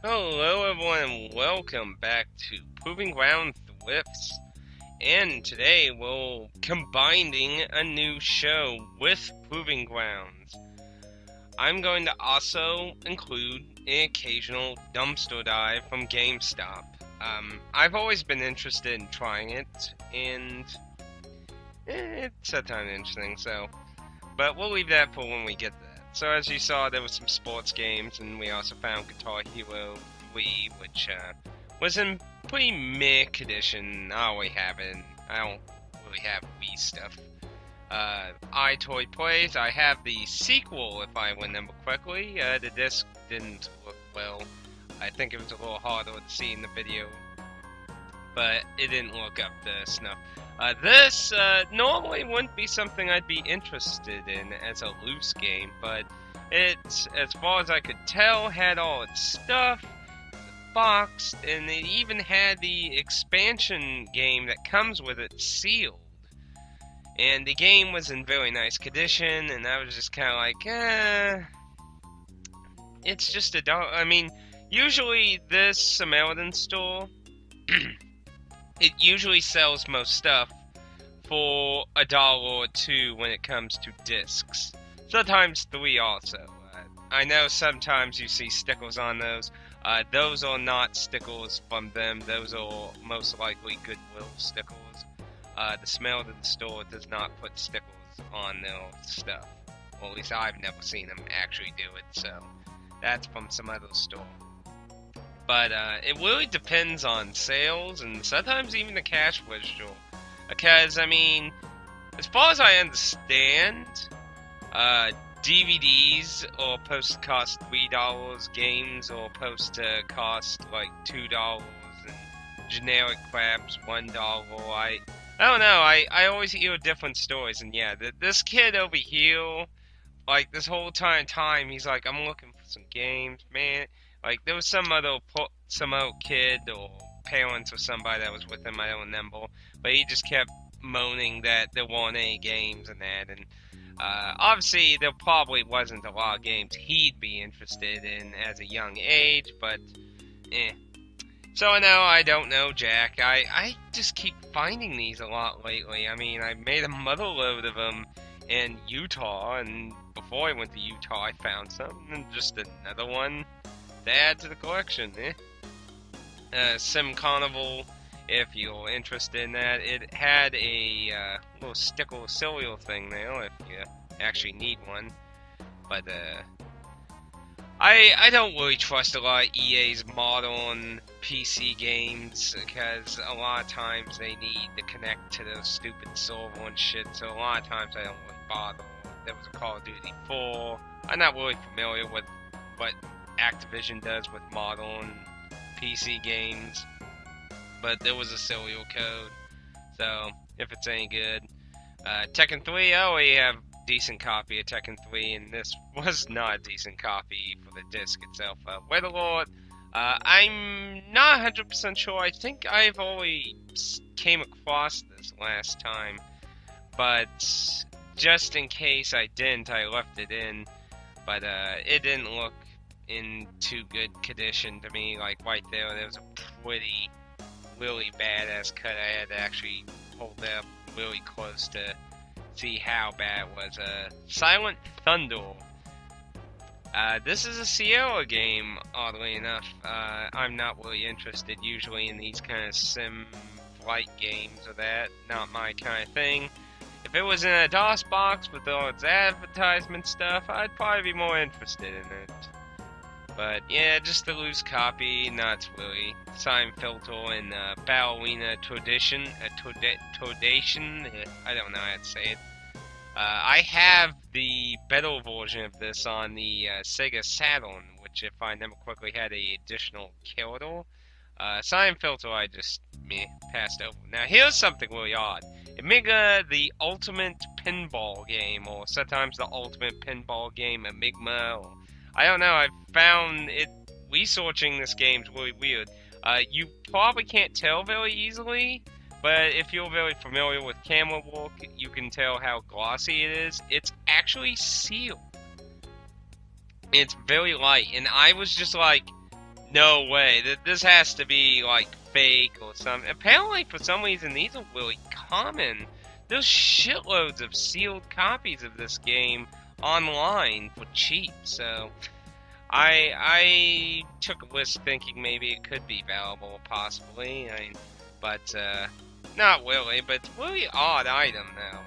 Hello everyone and welcome back to Proving Ground Thrifts. And today we're combining a new show with Proving Grounds. I'm going to also include an occasional dumpster dive from GameStop. I've always been interested in trying it, and it's a ton of interesting, but we'll leave that for when we get there. So as you saw, there was some sports games, and we also found Guitar Hero 3, which was in pretty meh condition. I always have it. I don't really have Wii stuff. iToy Plays, I have the sequel, if I remember correctly. The disc didn't look well. I think it was a little harder to see in the video, but it didn't look up to snuff. This normally wouldn't be something I'd be interested in as a loose game, but it, as far as I could tell, had all its stuff boxed, and it even had the expansion game that comes with it sealed. And the game was in very nice condition, and I was just kind of like, it's just a dog. I mean, usually this Samaritan store, it usually sells most stuff for $1 or $2 when it comes to discs. Sometimes $3 also. I know sometimes you see stickers on those. Those are not stickers from them. Those are most likely Goodwill stickers. The Samaritan store does not put stickers on their stuff. Or at least I've never seen them actually do it, so that's from some other store. But it really depends on sales and sometimes even the cash register. Because, I mean, as far as I understand, DVDs are supposed to cost $3, games are supposed to cost like $2, and generic crap's $1. I don't know, I always hear different stories, and yeah, this kid over here, like, this whole time, he's like, I'm looking for some games, man. Like, there was some other kid or parents or somebody that was with him, I don't remember. But he just kept moaning that there weren't any games and that. And obviously, there probably wasn't a lot of games he'd be interested in as a young age, but So I don't know, Jack. I just keep finding these a lot lately. I mean, I made a mother load of them in Utah, and before I went to Utah, I found some, and just another one to add to the collection, Sim Carnival, if you're interested in that. It had a little sticker cereal thing there, if you actually need one. But I don't really trust a lot of EA's modern PC games, because a lot of times they need to connect to those stupid server and shit, so a lot of times I don't really bother. There was a Call of Duty 4. I'm not really familiar with what Activision does with modern PC games, but there was a serial code, so if it's any good. Tekken 3, I already have a decent copy of Tekken 3, and this was not a decent copy for the disc itself. Weatherlord, I'm not 100% sure. I think I've already came across this last time, but just in case I didn't, I left it in, but it didn't look in too good condition to me. Like, right there was a pretty, really badass cut. I had to actually hold that up really close to see how bad it was. Silent Thunder. This is a Sierra game, oddly enough. I'm not really interested usually in these kind of sim flight games or that. Not my kind of thing. If it was in a DOS box with all its advertisement stuff, I'd probably be more interested in it. But yeah, just a loose copy, not really. Sign filter and Ballerina Tradition, Tordation, I don't know how to say it. I have the better version of this on the Sega Saturn, which, if I remember quickly, had a additional character. Sign filter I just passed over. Now here's something really odd. Amiga, the Ultimate Pinball Game, or sometimes the Ultimate Pinball Game Enigma, or I don't know, I found it, researching this game's really weird. You probably can't tell very easily, but if you're very familiar with camera work, you can tell how glossy it is. It's actually sealed. It's very light, and I was just like, No way. This has to be like fake or something. Apparently, for some reason, these are really common. There's shitloads of sealed copies of this game online for cheap. So I took a risk thinking maybe it could be valuable, possibly. But not really. But it's a really odd item now.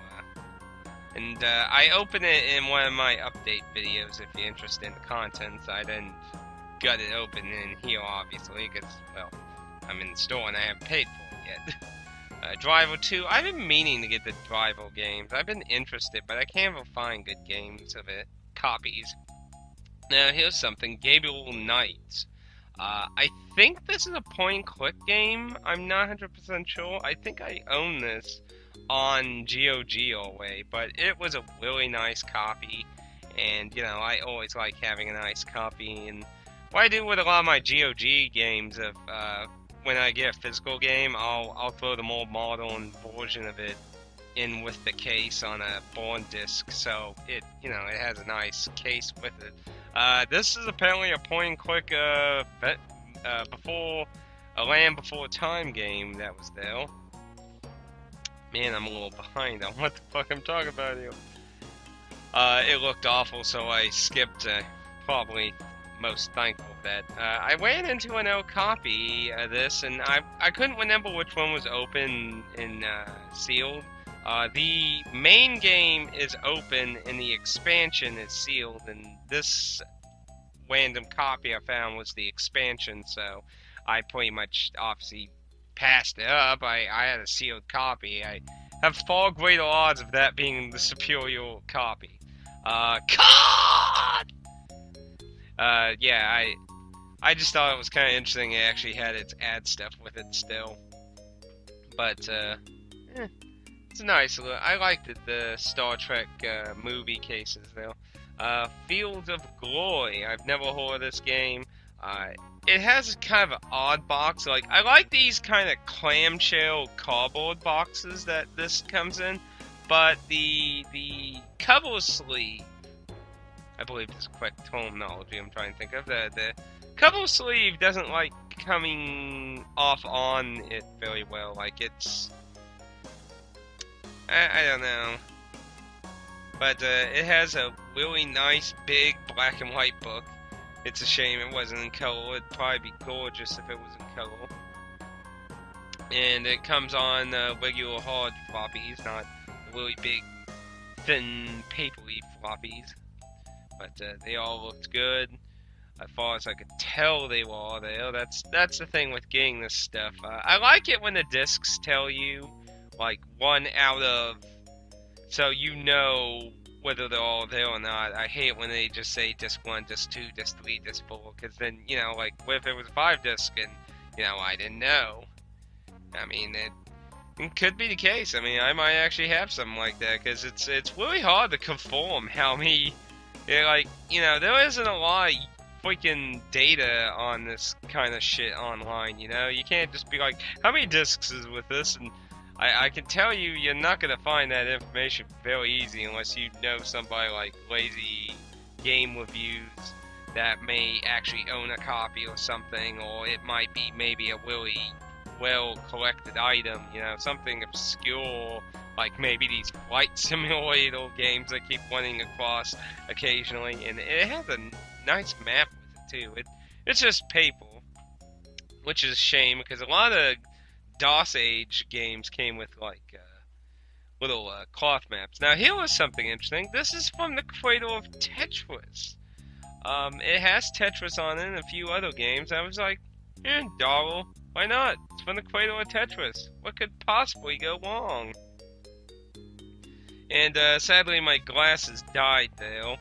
And I opened it in one of my update videos. If you're interested in the contents, I didn't gut it open in here, obviously, because, well, I'm in the store and I haven't paid for it yet. Driver 2, I've been meaning to get the Driver games. I've been interested, but I can't ever find good games of it. Copies. Now, here's something. Gabriel Knights. I think this is a point-and-click game. I'm not 100% sure. I think I own this on GOG already, but it was a really nice copy. And, you know, I always like having a nice copy, and what I do with a lot of my GOG games, of when I get a physical game, I'll throw the more modern version of it in with the case on a born disc, so it has a nice case with it. This is apparently a point-and-click before a Land Before Time game that was there. Man, I'm a little behind on what the fuck I'm talking about here. It looked awful, so I skipped. Probably most thankful for that. I ran into an old copy of this, and I couldn't remember which one was open and sealed. The main game is open, and the expansion is sealed, and this random copy I found was the expansion, so I pretty much, obviously, passed it up. I had a sealed copy. I have far greater odds of that being the superior copy. God! Yeah, I just thought it was kind of interesting. It actually had its ad stuff with it still. But, it's nice. I liked it, the Star Trek movie cases, though. Fields of Glory. I've never heard of this game. It has kind of an odd box. Like, I like these kind of clamshell cardboard boxes that this comes in, but the cover sleeve, I believe is the correct terminology I'm trying to think of. The cover sleeve doesn't like coming off on it very well. Like, it's, I don't know. But it has a really nice big black and white book. It's a shame it wasn't in color. It'd probably be gorgeous if it was in color. And it comes on regular hard floppies, not really big, thin, papery floppies. But they all looked good. As far as I could tell, they were all there. That's the thing with getting this stuff. I like it when the discs tell you, like, 1 out of, so you know whether they're all there or not. I hate when they just say disc 1, disc 2, disc 3, disc 4, because then, you know, like, what if it was 5 disc and, you know, I didn't know? I mean, it could be the case. I mean, I might actually have something like that, because it's really hard to conform how many, like, you know, there isn't a lot of freaking data on this kind of shit online, you know? You can't just be like, how many discs is with this? And I can tell you, you're not going to find that information very easy unless you know somebody like Lazy Game Reviews that may actually own a copy or something, or it might be maybe a really well-collected item, you know, something obscure, like maybe these flight simulator games I keep running across occasionally, and it has a nice map with it, too. It's just paper, which is a shame, because a lot of DOS age games came with, like, little cloth maps. Now, here was something interesting. This is from the creator of Tetris. It has Tetris on it and a few other games. I was like, dollar, why not? It's from the creator of Tetris. What could possibly go wrong? And, sadly, my glasses died there.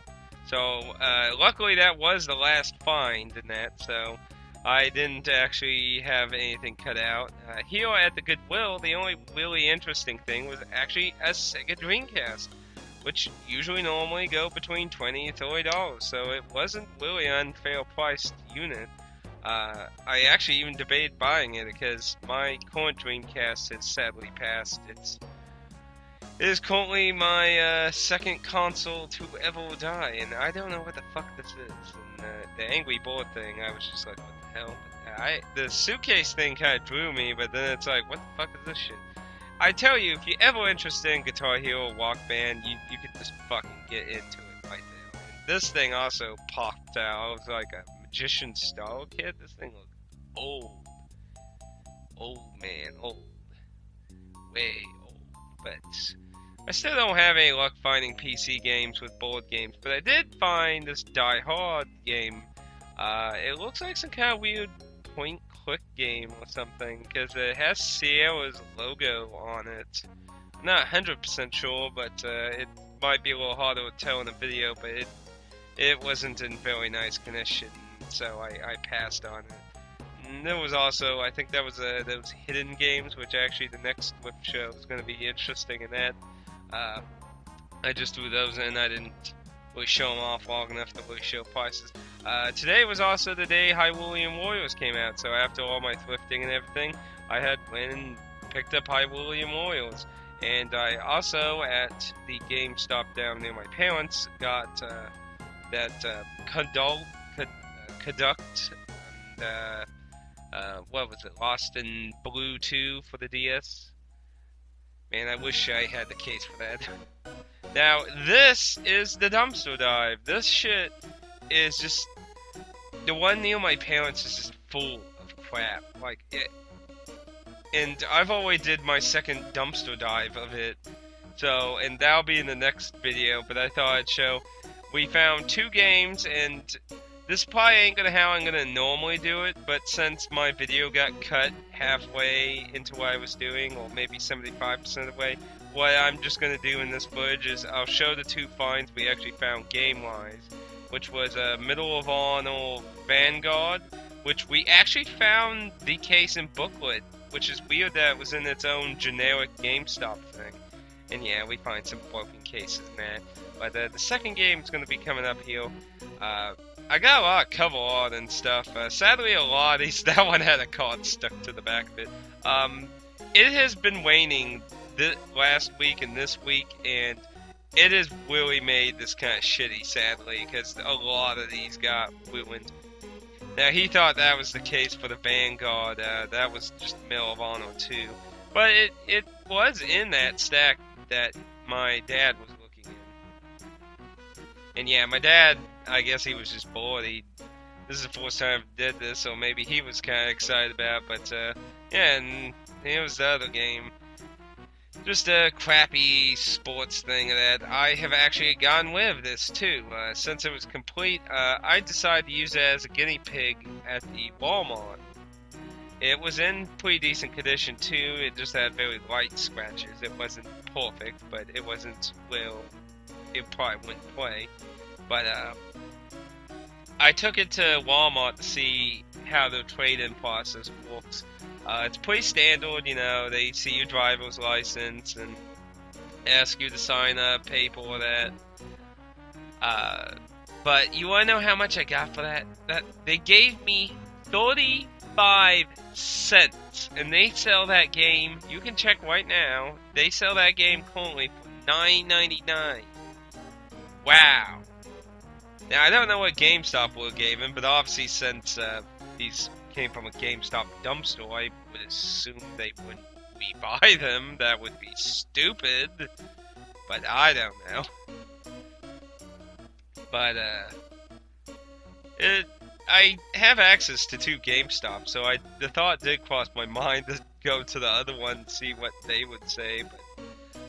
So, luckily that was the last find in that, so I didn't actually have anything cut out. Here at the Goodwill, the only really interesting thing was actually a Sega Dreamcast, which usually normally go between $20 and $30, so it wasn't really an unfair priced unit. I actually even debated buying it because my current Dreamcast has sadly passed. It is currently my second console to ever die, and I don't know what the fuck this is. And the angry board thing, I was just like, what the hell? The suitcase thing kind of drew me, but then it's like, what the fuck is this shit? I tell you, if you're ever interested in Guitar Hero Rock Band, you could just fucking get into it right there. And this thing also popped out. It was like a magician style kit. This thing looked old. Old, man. Old. Way old. But I still don't have any luck finding PC games with board games. But I did find this Die Hard game. It looks like some kind of weird point-click game or something, because it has Sierra's logo on it. I'm not 100% sure, but it might be a little harder to tell in the video, but it wasn't in very nice condition, so I passed on it. And there was also, I think that was those hidden games, which actually the next Thrift show is going to be interesting in that. I just threw those in, I didn't really show them off long enough to really show prices. Today was also the day Hyrulean Warriors came out, so after all my thrifting and everything, I had went and picked up Hyrulean Warriors. And I also, at the GameStop down near my parents', got that Conduct, what was it, Lost in Blue 2 for the DS? Man, I wish I had the case for that. Now, this is the dumpster dive. This shit is just... The one near my parents is just full of crap. Like, it... And I've already did my second dumpster dive of it. So, and that'll be in the next video, but I thought I'd show... We found 2 games, and this probably ain't gonna how I'm gonna normally do it, but since my video got cut halfway into what I was doing, or maybe 75% of the way, what I'm just going to do in this footage is I'll show the 2 finds we actually found game-wise, which was a Middle of Honor Vanguard, which we actually found the case and booklet, which is weird that it was in its own generic GameStop thing. And yeah, we find some broken cases in that. But the second game is going to be coming up here. I got a lot of cover art and stuff. Sadly, a lot of these, that one had a card stuck to the back of it. It has been waning last week and this week, and it has really made this kind of shitty, sadly, because a lot of these got ruined. Now, he thought that was the case for the Vanguard. That was just Medal of Honor 2. But it was in that stack that my dad was looking in. And yeah, my dad, I guess he was just bored. This is the first time I did this, so maybe he was kind of excited about it. But yeah, and it was the other game. Just a crappy sports thing that I have actually gone with this too. Since it was complete, I decided to use it as a guinea pig at the Walmart. It was in pretty decent condition too. It just had very light scratches. It wasn't perfect, but it wasn't, well, it probably wouldn't play. But I took it to Walmart to see how the trade-in process works. It's pretty standard, you know, they see your driver's license and ask you to sign up, pay for that. But you wanna know how much I got for that? They gave me 35 cents, and they sell that game, you can check right now, they sell that game currently for $9.99. Wow. Now, I don't know what GameStop would have gave him, but obviously since these came from a GameStop dumpster, I would assume they wouldn't rebuy them. That would be stupid. But I don't know. But, I have access to 2 GameStops, so the thought did cross my mind to go to the other one and see what they would say, but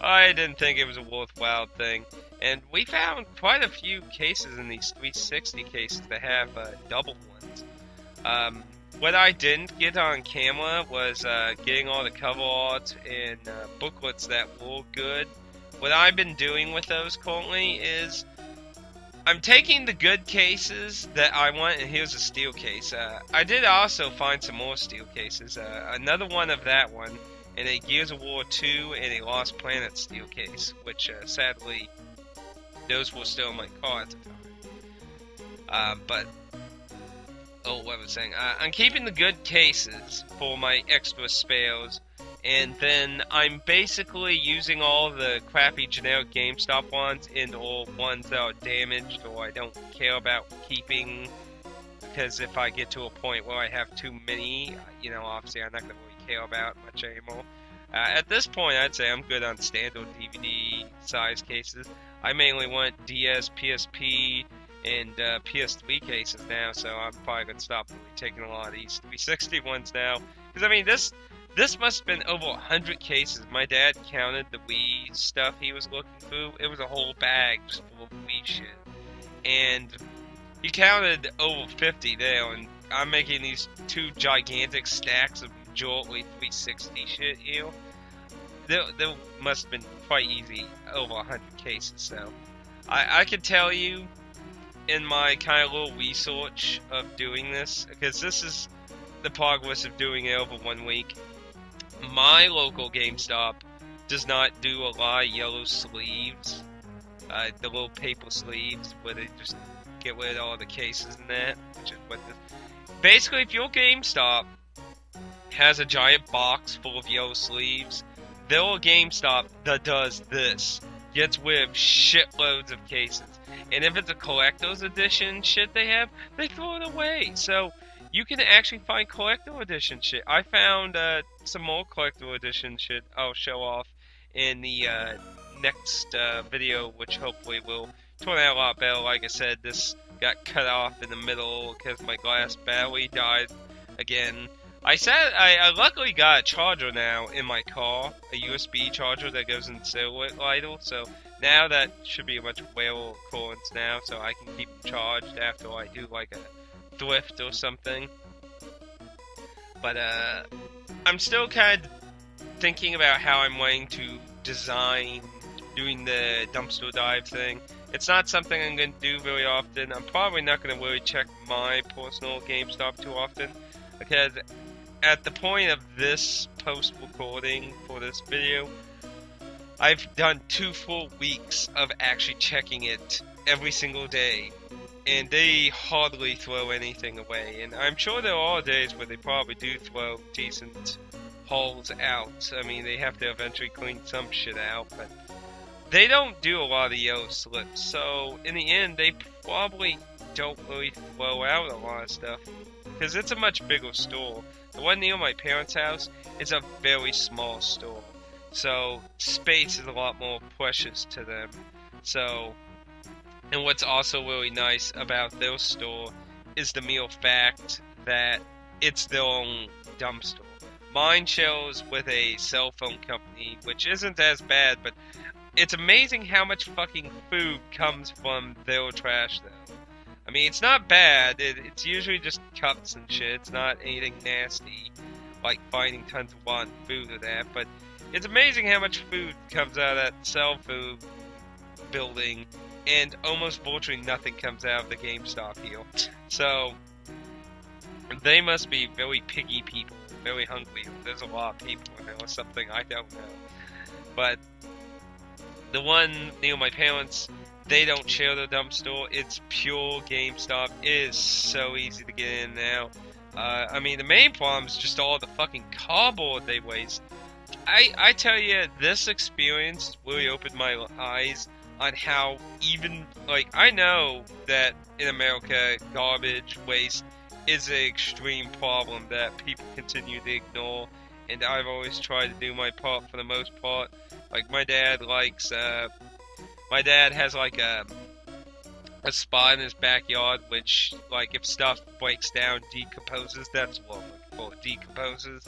I didn't think it was a worthwhile thing. And we found quite a few cases in these 360 cases that have double ones. What I didn't get on camera was getting all the cover art and booklets that were good. What I've been doing with those currently is I'm taking the good cases that I want, and here's a steel case. I did also find some more steel cases. Another one of that one, and a Gears of War 2 and a Lost Planet steel case, which sadly, those were still in my car at the time. But oh, what was I saying? I'm keeping the good cases for my extra spares, and then I'm basically using all the crappy generic GameStop ones and all ones that are damaged or I don't care about keeping, because if I get to a point where I have too many, obviously I'm not going to really care about much anymore. At this point, I'd say I'm good on standard DVD size cases. I mainly want DS, PSP, and PS3 cases now, so I'm probably going to stop really taking a lot of these 360 ones now. Because, I mean, this must have been over 100 cases. My dad counted the Wii stuff he was looking through. It was a whole bag just full of Wii shit. And he counted over 50 there, and I'm making these two gigantic stacks of majorly 360 shit here. There must have been quite easy over 100 cases, so I can tell you in my kind of little research of doing this, because this is the progress of doing it over 1 week. My local GameStop does not do a lot of yellow sleeves, the little paper sleeves where they just get rid of all the cases and that, which is what basically, if your GameStop has a giant box full of yellow sleeves, there are GameStop that does this. Gets rid of shitloads of cases. And if it's a collector's edition shit they have, they throw it away. So, you can actually find collector edition shit. I found some more collector edition shit I'll show off in the next video, which hopefully will turn out a lot better. Like I said, this got cut off in the middle because my glass battery died again. I luckily got a charger now in my car, a USB charger that goes in cellular idle, so now that should be a much rarer occurrence now, so I can keep them charged after I do like a thrift or something. But I'm still kind of thinking about how I'm going to design doing the dumpster dive thing. It's not something I'm going to do very often. I'm probably not going to really check my personal GameStop too often, because at the point of this post-recording for this video, I've done 2 full weeks of actually checking it every single day, and they hardly throw anything away. And I'm sure there are days where they probably do throw decent hauls out. I mean, they have to eventually clean some shit out, but they don't do a lot of the yellow slips, so in the end, they probably don't really throw out a lot of stuff, because it's a much bigger store. The one near my parents' house is a very small store, so space is a lot more precious to them. So, and what's also really nice about their store is the mere fact that it's their own dumpster. Mine shares with a cell phone company, which isn't as bad, but it's amazing how much fucking food comes from their trash, though. I mean, it's not bad. It's usually just cups and shit. It's not anything nasty, like finding tons of rotten food or that. But it's amazing how much food comes out of that cell food building, and almost virtually nothing comes out of the GameStop here. So, they must be very piggy people, very hungry. There's a lot of people in there or something, I don't know. But the one near my parents, they don't share the dumpster. It's pure GameStop. It is so easy to get in now. I mean, the main problem is just all the fucking cardboard they waste. I tell you, this experience really opened my eyes on how even, like, I know that in America, garbage waste is an extreme problem that people continue to ignore, and I've always tried to do my part for the most part. Like, my dad has like a spot in his backyard which, like, if stuff breaks down, decomposes. That's what I'm looking for, decomposes.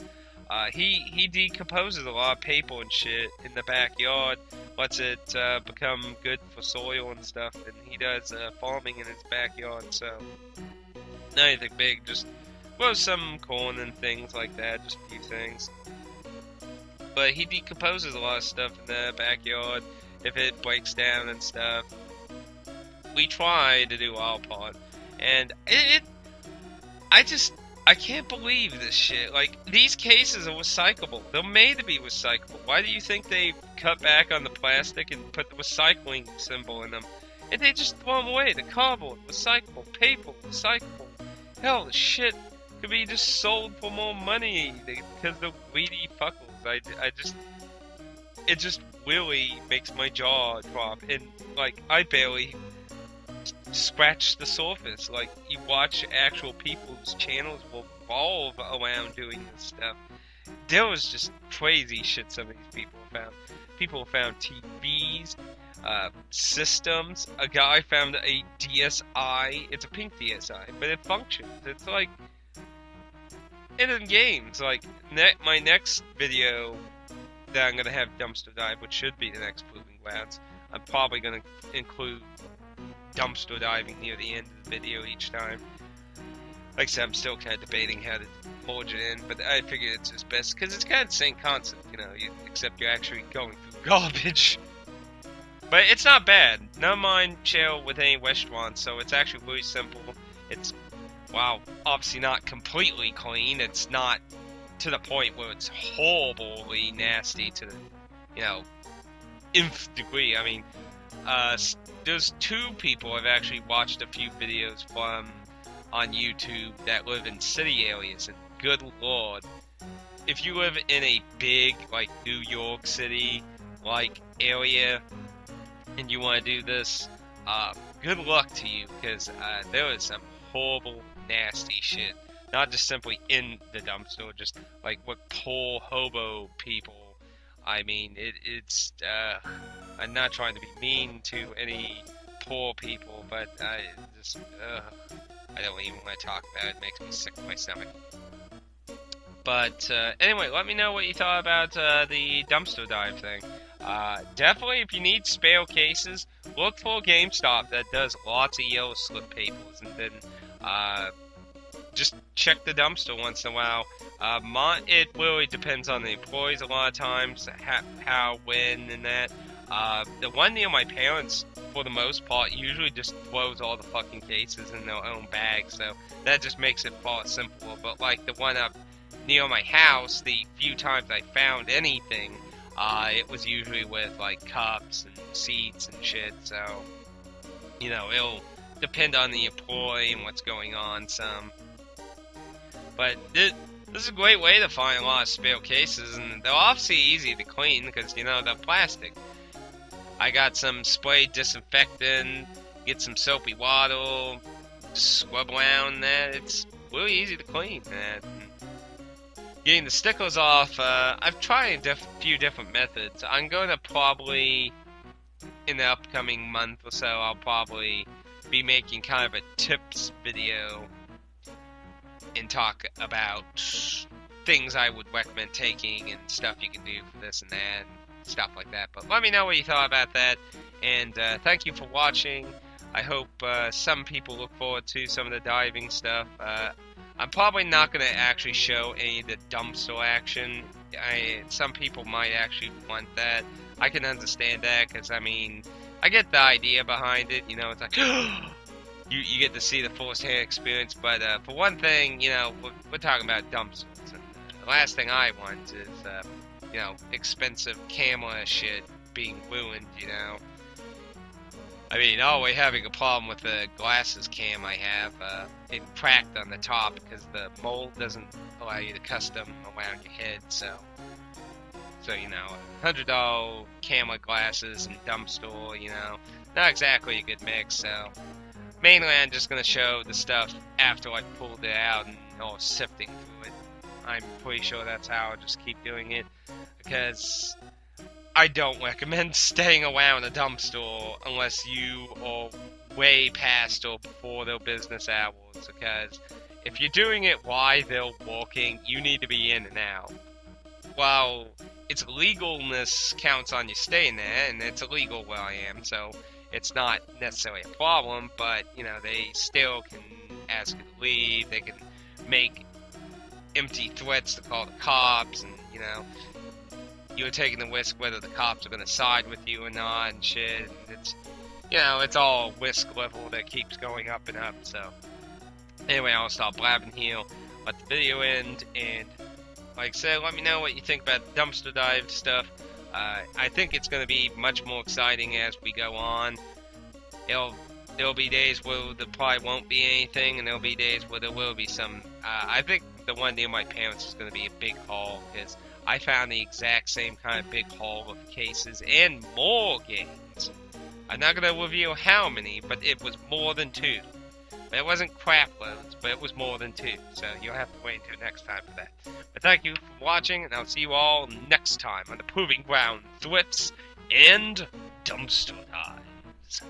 He decomposes a lot of paper and shit in the backyard, lets it become good for soil and stuff, and he does farming in his backyard, so not anything big, just, well, some corn and things like that, just a few things. But he decomposes a lot of stuff in the backyard if it breaks down and stuff. We try to do our part, and I can't believe this shit. Like, these cases are recyclable. They're made to be recyclable. Why do you think they cut back on the plastic and put the recycling symbol in them? And they just throw them away. The cardboard, recyclable, paper, recyclable. Hell, the shit could be just sold for more money because they're greedy fuckers. It just really makes my jaw drop, and like I barely scratch the surface. Like, you watch actual people's channels revolve around doing this stuff. There was just crazy shit some of these people found. People found TVs, systems. A guy found a DSi. It's a pink DSi, but it functions. It's like, in games. Like, my next video that I'm going to have dumpster dive, which should be the next Proving Grounds, I'm probably going to include dumpster diving near the end of the video each time. Like I said, I'm still kind of debating how to forge it in, but I figured it's just best, because it's kind of the same concept, you know, except you're actually going through garbage. But it's not bad. None of mine share with any restaurants, so it's actually really simple. It's, wow, obviously not completely clean. It's not to the point where it's horribly nasty to the, you know, nth degree. I mean, there's two people I've actually watched a few videos from on YouTube that live in city areas, and good lord, if you live in a big, like, New York City, like, area, and you want to do this, good luck to you, because there is some horrible, nasty shit. Not just simply in the dumpster, just, like, what poor hobo people. I mean, it's, I'm not trying to be mean to any poor people, but I don't even want to talk about it. It makes me sick to my stomach. But, anyway, let me know what you thought about, the dumpster dive thing. Definitely, if you need spare cases, look for a GameStop that does lots of yellow slip papers, and then, just check the dumpster once in a while. It really depends on the employees a lot of times, how, when, and that. The one near my parents, for the most part, usually just throws all the fucking cases in their own bag, so that just makes it far simpler. But like the one up near my house, the few times I found anything, it was usually with like cups and seats and shit, so, you know, it'll depend on the employee and what's going on some. But this is a great way to find a lot of spare cases, and they're obviously easy to clean because, you know, they're plastic. I got some spray disinfectant, get some soapy water, scrub around that. It's really easy to clean. Getting the stickers off, I've tried a few different methods. I'm going to probably, in the upcoming month or so, I'll probably be making kind of a tips video and talk about things I would recommend taking and stuff you can do for this and that, and stuff like that. But let me know what you thought about that, and thank you for watching. I hope some people look forward to some of the diving stuff. I'm probably not going to actually show any of the dumpster action. Some people might actually want that. I can understand that, because, I mean, I get the idea behind it. You know, it's like, you get to see the first-hand experience, but for one thing, you know, we're talking about dumpsters, and the last thing I want is, you know, expensive camera shit being ruined, you know. I mean, always having a problem with the glasses cam I have, it cracked on the top because the mold doesn't allow you to custom around your head, so you know, $100 camera glasses and dumpster, you know, not exactly a good mix, so mainly I'm just going to show the stuff after I pulled it out and all sifting through it. I'm pretty sure that's how I'll just keep doing it, because I don't recommend staying around a dumpster unless you are way past or before their business hours, because if you're doing it while they're working, you need to be in and out. While its legalness counts on you staying there, and it's illegal where I am, so it's not necessarily a problem, but, you know, they still can ask you to leave, they can make empty threats to call the cops, and, you know, you're taking the risk whether the cops are going to side with you or not, and shit, and it's, you know, it's all risk level that keeps going up and up, so. Anyway, I'll stop blabbing here, let the video end, and, like I said, let me know what you think about dumpster dive stuff. I think it's going to be much more exciting as we go on. There'll be days where there probably won't be anything, and there'll be days where there will be some. I think the one near my parents is going to be a big haul, because I found the exact same kind of big haul of cases and more games. I'm not going to reveal how many, but it was more than 2. But it wasn't crap loads, but it was more than 2. So you'll have to wait until next time for that. But thank you for watching, and I'll see you all next time on the Proving Ground Thrifts and Dumpster Dives.